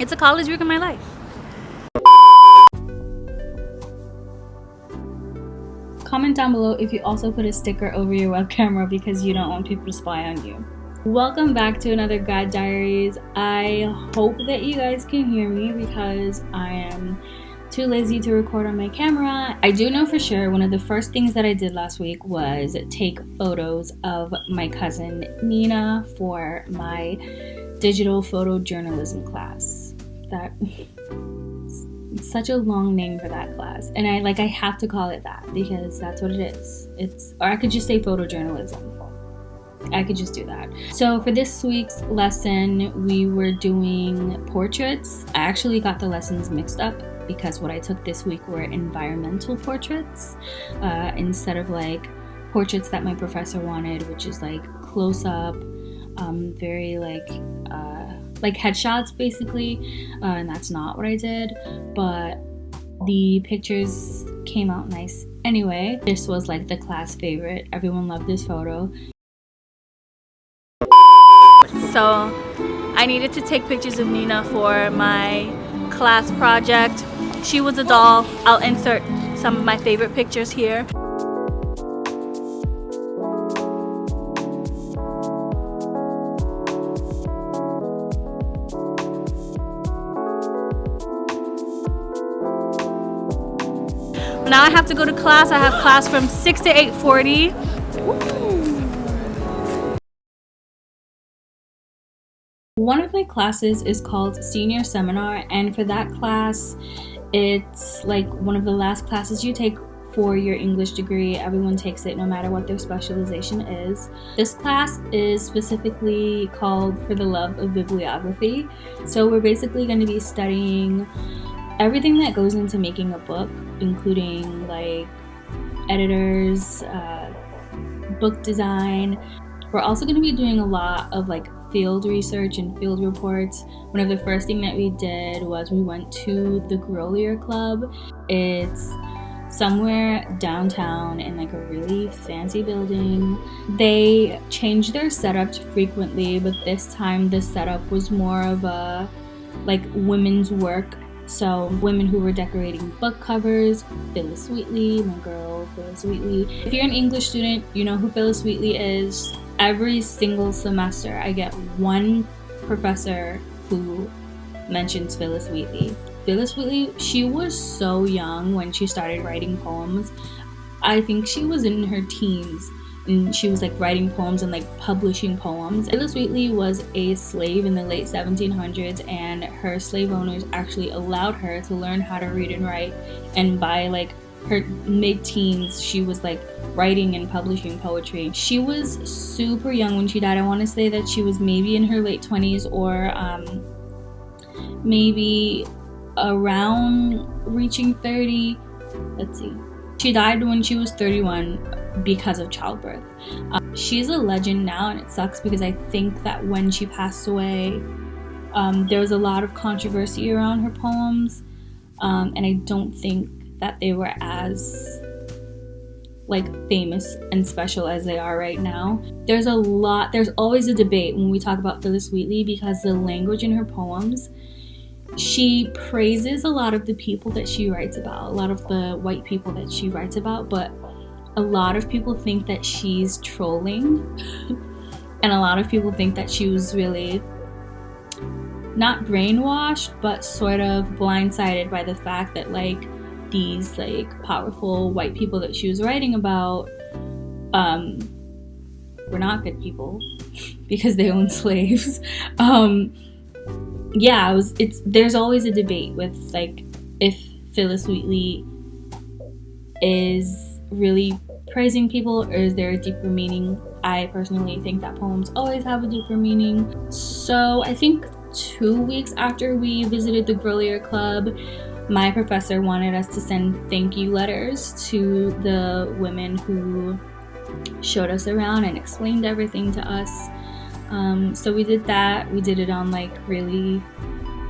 It's a college week of my life. Comment down below if you also put a sticker over your web camera because you don't want people to spy on you. Welcome back to another Grad Diaries. I hope that you guys can hear me because I am too lazy to record on my camera. I do know for sure one of the first things that I did last week was take photos of my cousin Nina for my digital photojournalism class. It's such a long name for that class, and I have to call it that because that's what it is. Or I could just say photojournalism. I could just do that. So for this week's lesson, we were doing portraits. I actually got the lessons mixed up because what I took this week were environmental portraits instead of like portraits that my professor wanted, which is like close up, very like headshots basically, and that's not what I did, but the pictures came out nice anyway. This was like the class favorite. Everyone loved this photo. So I needed to take pictures of Nina for my class project. She was a doll. I'll insert some of my favorite pictures here. Now I have to go to class. I have class from 6 to 8:40. One of my classes is called Senior Seminar, and for that class, it's like one of the last classes you take for your English degree. Everyone takes it no matter what their specialization is. This class is specifically called For the Love of Bibliography. So we're basically going to be studying everything that goes into making a book, including like editors, book design. We're also going to be doing a lot of like field research and field reports. One of the first thing that we did was we went to the Grolier Club. It's somewhere downtown in like a really fancy building. They change their setup frequently, but this time the setup was more of a like women's work. So women who were decorating book covers, Phillis Wheatley, my girl Phillis Wheatley. If you're an English student, you know who Phillis Wheatley is. Every single semester I get one professor who mentions Phillis Wheatley. Phillis Wheatley, she was so young when she started writing poems. I think she was in her teens and she was like writing poems and like publishing poems. Phillis Wheatley was a slave in the late 1700s, and her slave owners actually allowed her to learn how to read and write, and by like her mid-teens she was like writing and publishing poetry. She was super young when she died. I want to say that she was maybe in her late 20s or maybe around reaching 30. Let's see. She died when she was 31 because of childbirth. She's a legend now, and it sucks because I think that when she passed away, there was a lot of controversy around her poems, and I don't think that they were as like famous and special as they are right now. There's always a debate when we talk about Phillis Wheatley because the language in her poems, she praises a lot of the people that she writes about, a lot of the white people that she writes about, but a lot of people think that she's trolling and a lot of people think that she was really not brainwashed but sort of blindsided by the fact that like these like powerful white people that she was writing about were not good people because they owned slaves. There's always a debate with like if Phillis Wheatley is really praising people or is there a deeper meaning. I personally think that poems always have a deeper meaning. So I think 2 weeks after we visited the Grolier Club, my professor wanted us to send thank you letters to the women who showed us around and explained everything to us. So we did that. We did it on like really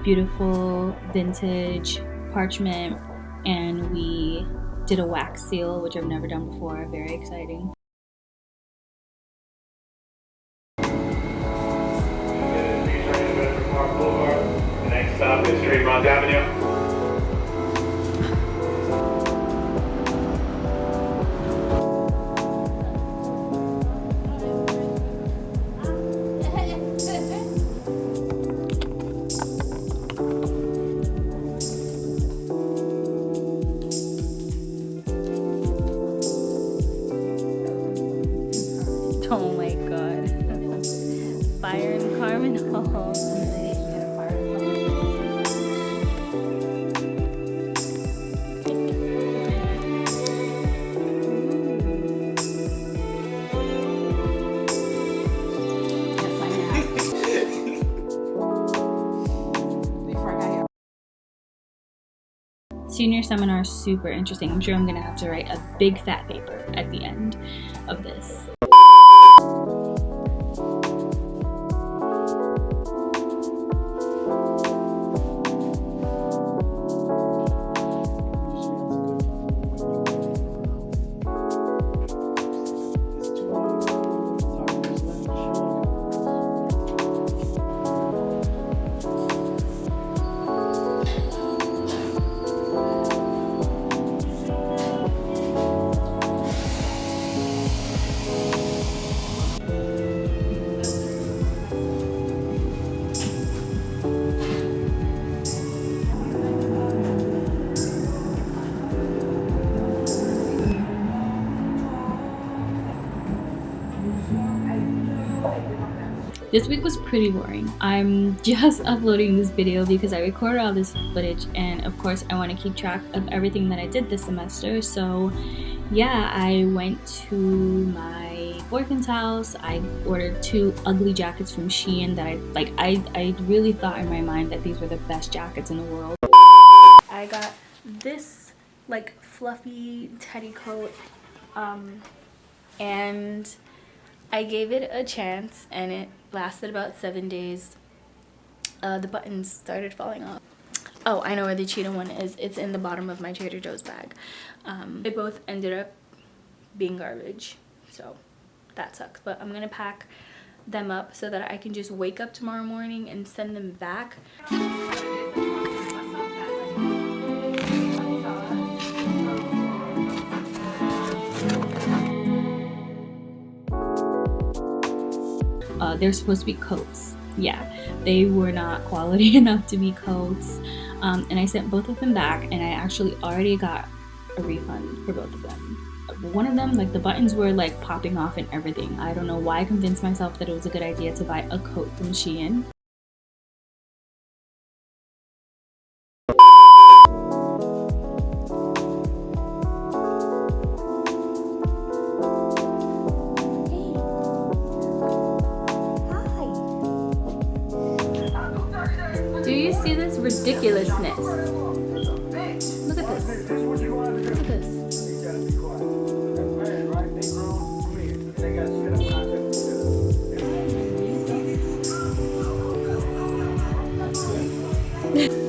beautiful vintage parchment, and we did a wax seal, which I've never done before. Very exciting. Next stop Street, Mont Avenue. Oh my god. Fire in Carmen Hall. Senior seminar is super interesting. I'm sure I'm gonna have to write a big fat paper at the end of this. This week was pretty boring. I'm just uploading this video because I recorded all this footage, and of course I want to keep track of everything that I did this semester. So yeah, I went to my boyfriend's house. I ordered 2 ugly jackets from Shein that I really thought in my mind that these were the best jackets in the world. I got this like fluffy teddy coat, and I gave it a chance and it lasted about 7 days. The buttons started falling off. Oh, I know where the cheetah one is. It's in the bottom of my Trader Joe's bag. They both ended up being garbage, so that sucks. But I'm gonna pack them up so that I can just wake up tomorrow morning and send them back. They're supposed to be coats. Yeah, they were not quality enough to be coats. And I sent both of them back, and I actually already got a refund for both of them. One of them, like the buttons were like popping off and everything. I don't know why I convinced myself that it was a good idea to buy a coat from Shein. Do you see this ridiculousness? Look at this. Look at this.